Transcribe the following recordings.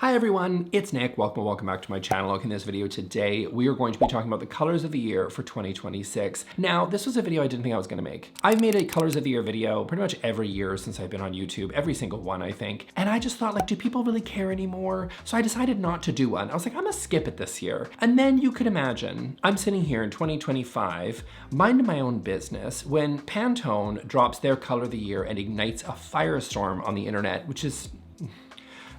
Hi everyone, it's Nick. Welcome back to my channel. In this video today, we are going to be talking about the colors of the year for 2026. Now, this was a video I didn't think I was gonna make. I've made a colors of the year video pretty much every year since I've been on YouTube, every single one, I think. And I just thought, like, do people really care anymore? So I decided not to do one. I was like, I'm gonna skip it this year. And then you could imagine, I'm sitting here in 2025, minding my own business, when Pantone drops their color of the year and ignites a firestorm on the internet, which is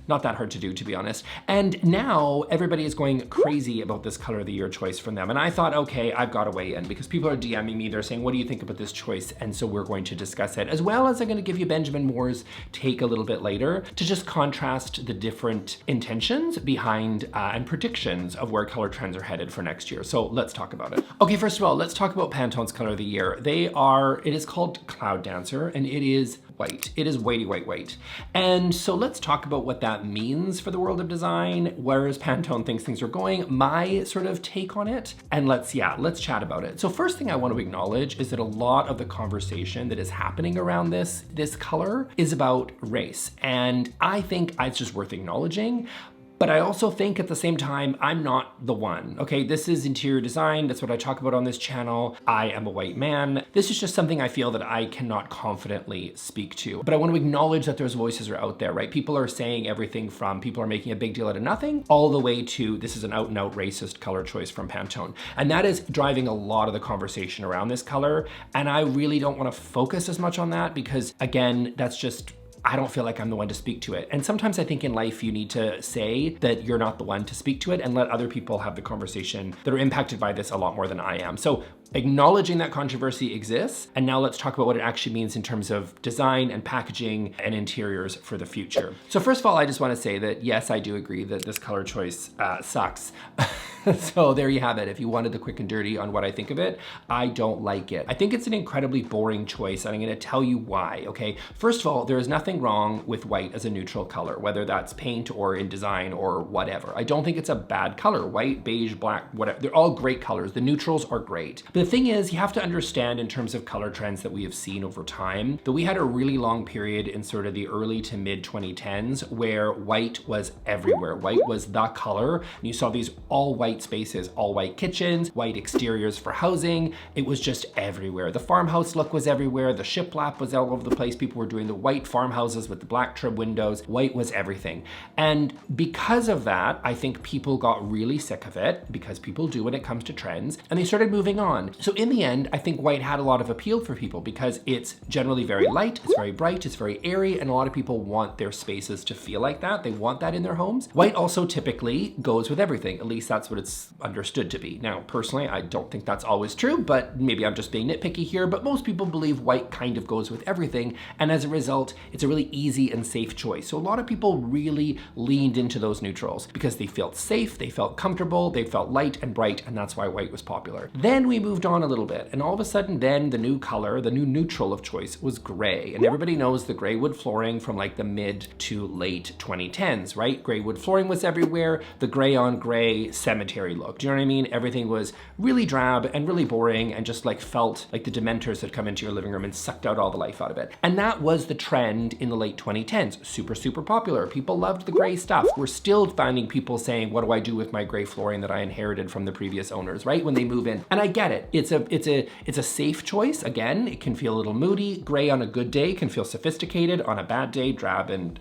not that hard to do, to be honest. And now everybody is going crazy about this color of the year choice from them. And I thought, okay, I've got to weigh in because people are DMing me. They're saying, what do you think about this choice? And so we're going to discuss it, as well as I'm going to give you Benjamin Moore's take a little bit later to just contrast the different intentions behind and predictions of where color trends are headed for next year. So let's talk about it. Okay, first of all, let's talk about Pantone's color of the year. It is called Cloud Dancer, and it is white. It is whitey white. And so let's talk about what that means for the world of design, whereas Pantone thinks things are going, my sort of take on it, and let's chat about it. So first thing I want to acknowledge is that a lot of the conversation that is happening around this color is about race. And I think it's just worth acknowledging. But I also think at the same time, I'm not the one, okay? This is interior design. That's what I talk about on this channel. I am a white man. This is just something I feel that I cannot confidently speak to. But I want to acknowledge that those voices are out there, right? People are saying everything from people are making a big deal out of nothing, all the way to this is an out and out racist color choice from Pantone. And that is driving a lot of the conversation around this color. And I really don't want to focus as much on that because, again, that's just, I don't feel like I'm the one to speak to it. And sometimes I think in life you need to say that you're not the one to speak to it and let other people have the conversation that are impacted by this a lot more than I am. So acknowledging that controversy exists, and now let's talk about what it actually means in terms of design and packaging and interiors for the future. So first of all, I just want to say that yes, I do agree that this color choice sucks. So there you have it. If you wanted the quick and dirty on what I think of it, I don't like it. I think it's an incredibly boring choice, and I'm going to tell you why, okay? First of all, there is nothing wrong with white as a neutral color, whether that's paint or in design or whatever. I don't think it's a bad color. White, beige, black, whatever. They're all great colors. The neutrals are great. But the thing is, you have to understand in terms of color trends that we have seen over time, that we had a really long period in sort of the early to mid 2010s where white was everywhere. White was the color, and you saw these all white spaces, all white kitchens, white exteriors for housing. It was just everywhere. The farmhouse look was everywhere. The shiplap was all over the place. People were doing the white farmhouses with the black trim windows. White was everything. And because of that, I think people got really sick of it, because people do when it comes to trends, and they started moving on. So in the end, I think white had a lot of appeal for people because it's generally very light, it's very bright, it's very airy, and a lot of people want their spaces to feel like that. They want that in their homes. White also typically goes with everything. At least that's what it's understood to be. Now, personally, I don't think that's always true, but maybe I'm just being nitpicky here, but most people believe white kind of goes with everything, and as a result, it's a really easy and safe choice. So a lot of people really leaned into those neutrals because they felt safe, they felt comfortable, they felt light and bright, and that's why white was popular. Then we moved on a little bit, and all of a sudden then the new color, the new neutral of choice was gray, and everybody knows the gray wood flooring from like the mid to late 2010s, right? Gray wood flooring was everywhere, the gray on gray cemetery look. Do you know what I mean? Everything was really drab and really boring and just like felt like the Dementors had come into your living room and sucked out all the life out of it. And that was the trend in the late 2010s. Super popular. People loved the gray stuff. We're still finding people saying, what do I do with my gray flooring that I inherited from the previous owners, right? When they move in. And I get it. It's a safe choice. Again, it can feel a little moody. Gray on a good day can feel sophisticated. On a bad day, drab and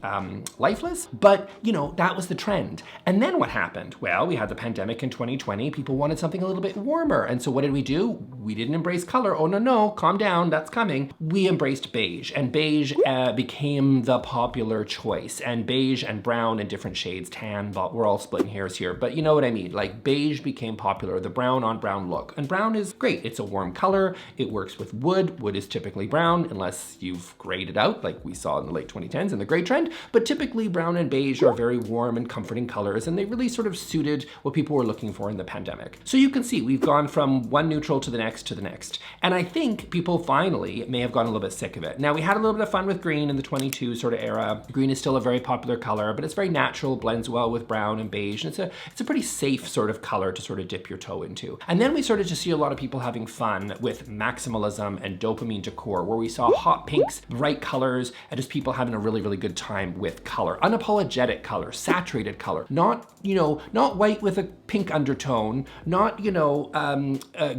lifeless. But you know, that was the trend. And then what happened? Well, we had the pandemic in 2020, people wanted something a little bit warmer. And so what did we do? We didn't embrace color. Oh, no, calm down, that's coming. We embraced beige, and beige became the popular choice. And beige and brown in different shades, tan, we're all splitting hairs here, but you know what I mean. Like beige became popular, the brown on brown look. And brown is great. It's a warm color. It works with wood. Wood is typically brown unless you've grayed it out like we saw in the late 2010s in the gray trend. But typically brown and beige are very warm and comforting colors, and they really sort of suited what people were looking for in the pandemic. So you can see we've gone from one neutral to the next to the next. And I think people finally may have gotten a little bit sick of it. Now we had a little bit of fun with green in the 22 sort of era. Green is still a very popular color, but it's very natural, blends well with brown and beige. And it's a pretty safe sort of color to sort of dip your toe into. And then we started to see a lot of people having fun with maximalism and dopamine decor, where we saw hot pinks, bright colors, and just people having a really, really good time with color. Unapologetic color, saturated color, not, you know, not white with a pink undertone, not, you know,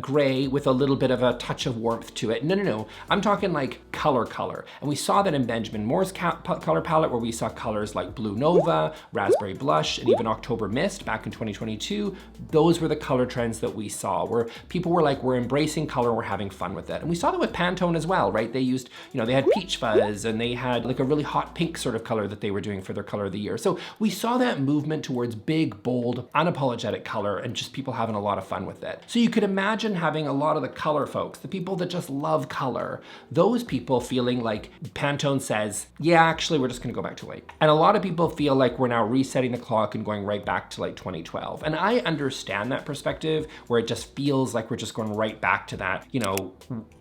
gray with a little bit of a touch of warmth to it. No. I'm talking like color. And we saw that in Benjamin Moore's color palette, where we saw colors like Blue Nova, Raspberry Blush, and even October Mist back in 2022. Those were the color trends that we saw, where people were like, we're embracing color, we're having fun with it. And we saw that with Pantone as well, right? They used, you know, they had peach fuzz, and they had like a really hot pink sort of color that they were doing for their color of the year. So we saw that movement towards big, bold, unapologetic color, and just people having a lot of fun with it. So you could imagine having a lot of the color folks, the people that just love color, those people feeling like Pantone says, yeah, actually, we're just gonna go back to white. And a lot of people feel like we're now resetting the clock and going right back to like 2012. And I understand that perspective, where it just feels like we're just going right back to that, you know,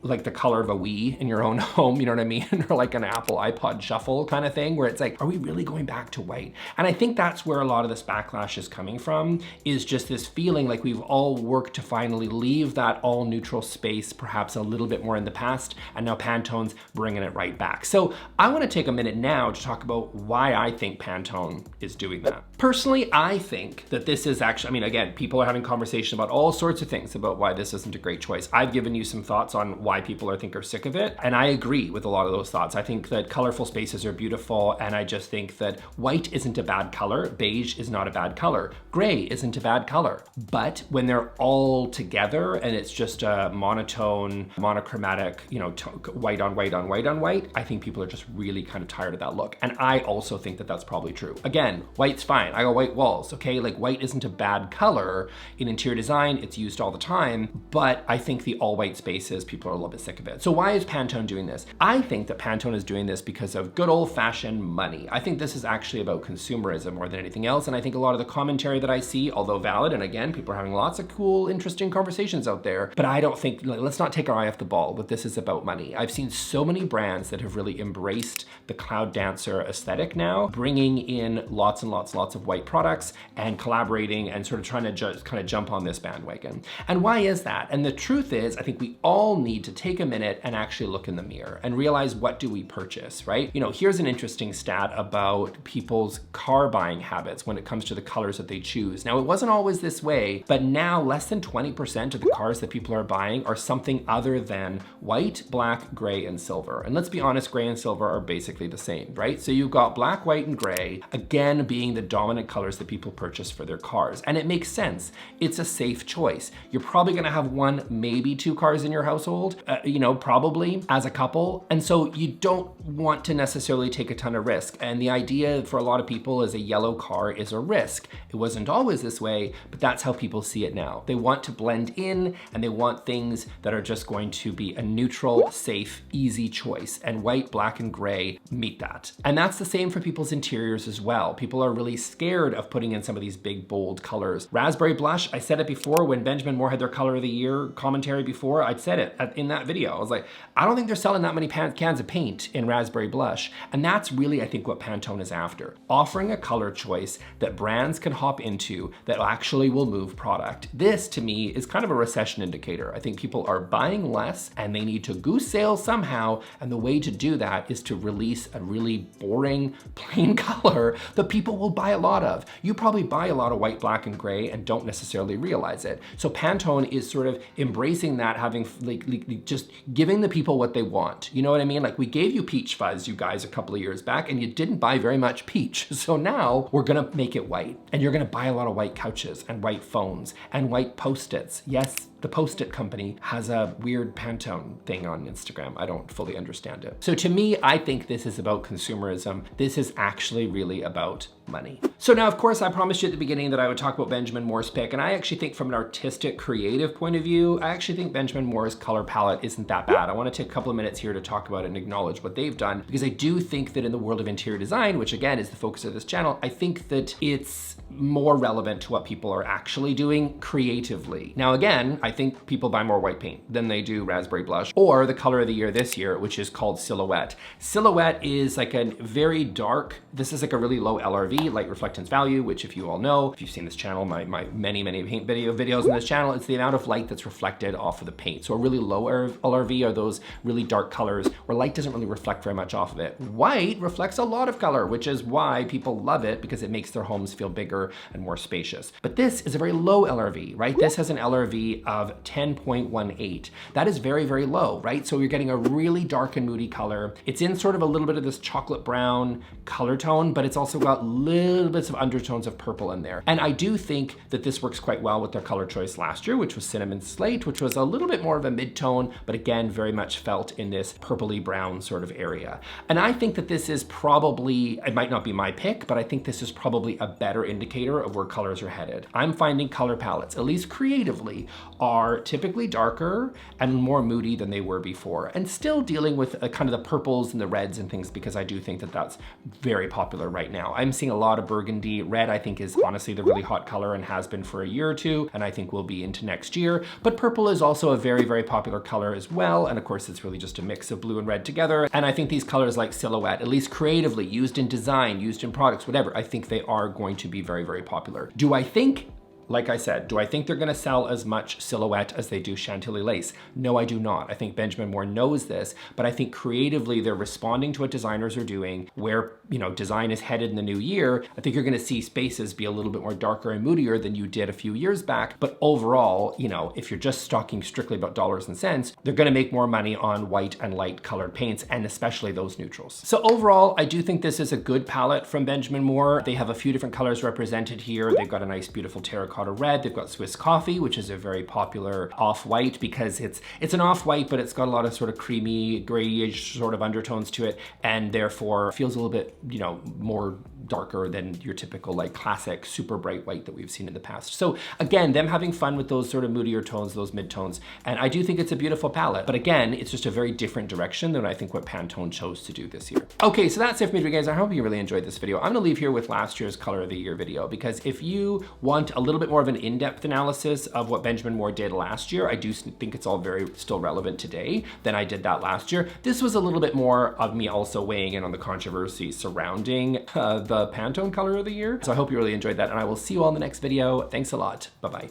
like the color of a Wii in your own home, you know what I mean? Or like an Apple iPod Shuffle kind of thing, where it's like, are we really going back to white? And I think that's where a lot of this backlash is coming from, is just this feeling like we've all worked to finally leave that all neutral space perhaps a little bit more in the past, and now Pantone's bringing it right back. So I want to take a minute now to talk about why I think Pantone is doing that. Personally, I think that this is actually, I mean, again, people are having conversation about all sorts of things about why this isn't a great choice. I've given you some thoughts on why people are sick of it, and I agree with a lot of those thoughts. I think that colorful spaces are beautiful, and I just think that white isn't a bad color, beige is not a bad color, gray isn't a bad color. But when they're all together and it's just a monotone, monochromatic, you know, white on white on white on white, I think people are just really kind of tired of that look. And I also think that that's probably true. Again, white's fine. I got white walls, okay? Like white isn't a bad color in interior design. It's used all the time, but I think the all white spaces, people are a little bit sick of it. So why is Pantone doing this? I think that Pantone is doing this because of good old fashioned money. I think this is actually about consumerism more than anything else. And I think a lot of the commentary that I see, although valid, and again, people are having lots of cool, interesting conversations out there, but I don't think, let's not take our eye off the ball, but this is about money. I've seen so many brands that have really embraced the cloud dancer aesthetic now, bringing in lots and lots of white products and collaborating and sort of trying to just kind of jump on this bandwagon. And why is that? And the truth is, I think we all need to take a minute and actually look in the mirror and realize, what do we purchase, right? You know, here's an interesting stat about people's car buying habits when it comes to the colors that they choose. Now, it wasn't always this way, but now less than 20% of the cars that people are buying are something other than white, black, gray, and silver. And let's be honest, gray and silver are basically the same, right? So you've got black, white, and gray, again, being the dominant colors that people purchase for their cars. And it makes sense. It's a safe choice. You're probably gonna have one, maybe two cars in your household, you know, probably as a couple. And so you don't want to necessarily take a ton of risk. And the idea for a lot of people is a yellow car is a risk. It wasn't always this way, but that's how people see it now. They want to blend in, and they want things that are just going to be a neutral, safe, easy choice. And white, black, and gray meet that. And that's the same for people's interiors as well. People are really scared of putting in some of these big, bold colors. Raspberry blush, I said it before when Benjamin Moore had their color of the year commentary before, I'd said it in that video. I was like, I don't think they're selling that many cans of paint in raspberry blush. And that's really, I think, what Pantone is after. Offering a color choice that brands can hop into that actually will move product. This, to me, is kind of a recession indicator. I think people are buying less and they need to goose sale somehow. And the way to do that is to release a really boring, plain color that people will buy a lot of. You probably buy a lot of white, black, and gray and don't necessarily realize it. So Pantone is sort of embracing that, having like just giving the people what they want. You know what I mean? Like, we gave you peach fuzz, you guys, a couple of years back, and you didn't buy very much peach. So now we're gonna make it white, and you're gonna buy a lot of white couches and white phones and white Post-its. Yes, the Post-it company has a weird Pantone thing on Instagram. I don't fully understand it. So to me, I think this is about consumerism. This is actually really about money. So now, of course, I promised you at the beginning that I would talk about Benjamin Moore's pick, and I actually think from an artistic, creative point of view, I actually think Benjamin Moore's color palette isn't that bad. I want to take a couple of minutes here to talk about it and acknowledge what they've done, because I do think that in the world of interior design, which again is the focus of this channel, I think that it's more relevant to what people are actually doing creatively. Now again, I think people buy more white paint than they do raspberry blush, or the color of the year this year, which is called Silhouette. Silhouette is like a very dark, this is like a really low LRV, light reflectance value, which if you all know, if you've seen this channel, my many paint videos on this channel, it's the amount of light that's reflected off of the paint. So a really low LRV are those really dark colors where light doesn't really reflect very much off of it. White reflects a lot of color, which is why people love it, because it makes their homes feel bigger and more spacious. But this is a very low LRV, right? This has an LRV of 10.18. That is very, very low, right? So you're getting a really dark and moody color. It's in sort of a little bit of this chocolate brown color tone, but it's also got little bits of undertones of purple in there. And I do think that this works quite well with their color choice last year, which was Cinnamon Slate, which was a little bit more of a mid-tone, but again, very much felt in this purpley brown sort of area. And I think that this is probably, it might not be my pick, but I think this is probably a better indicator of where colors are headed. I'm finding color palettes, at least creatively, are typically darker and more moody than they were before, and still dealing with kind of the purples and the reds and things, because I do think that that's very popular right now. I'm seeing a lot of burgundy. Red, I think, is honestly the really hot color and has been for a year or two, and I think will be into next year. But purple is also a very, very popular color as well, and of course it's really just a mix of blue and red together. And I think these colors like Silhouette, at least creatively, used in design, used in products, whatever, I think they are going to be very, very popular. Do I think, like I said, do I think they're gonna sell as much Silhouette as they do Chantilly lace? No, I do not. I think Benjamin Moore knows this, but I think creatively they're responding to what designers are doing, where, you know, design is headed in the new year. I think you're gonna see spaces be a little bit more darker and moodier than you did a few years back. But overall, you know, if you're just talking strictly about dollars and cents, they're gonna make more money on white and light colored paints, and especially those neutrals. So overall, I do think this is a good palette from Benjamin Moore. They have a few different colors represented here. They've got a nice, beautiful terracotta red. They've got Swiss Coffee, which is a very popular off-white, because it's an off-white, but it's got a lot of sort of creamy, grayish sort of undertones to it, and therefore feels a little bit, you know, more darker than your typical like classic super bright white that we've seen in the past. So again, them having fun with those sort of moodier tones, those mid-tones, and I do think it's a beautiful palette. But again, it's just a very different direction than I think what Pantone chose to do this year. Okay, so that's it for me, guys. I hope you really enjoyed this video. I'm gonna leave here with last year's color of the year video, because if you want a little bit more of an in-depth analysis of what Benjamin Moore did last year, I do think it's all very still relevant today than I did that last year. This was a little bit more of me also weighing in on the controversy surrounding the Pantone color of the year. So I hope you really enjoyed that, and I will see you all in the next video. Thanks a lot. Bye-bye.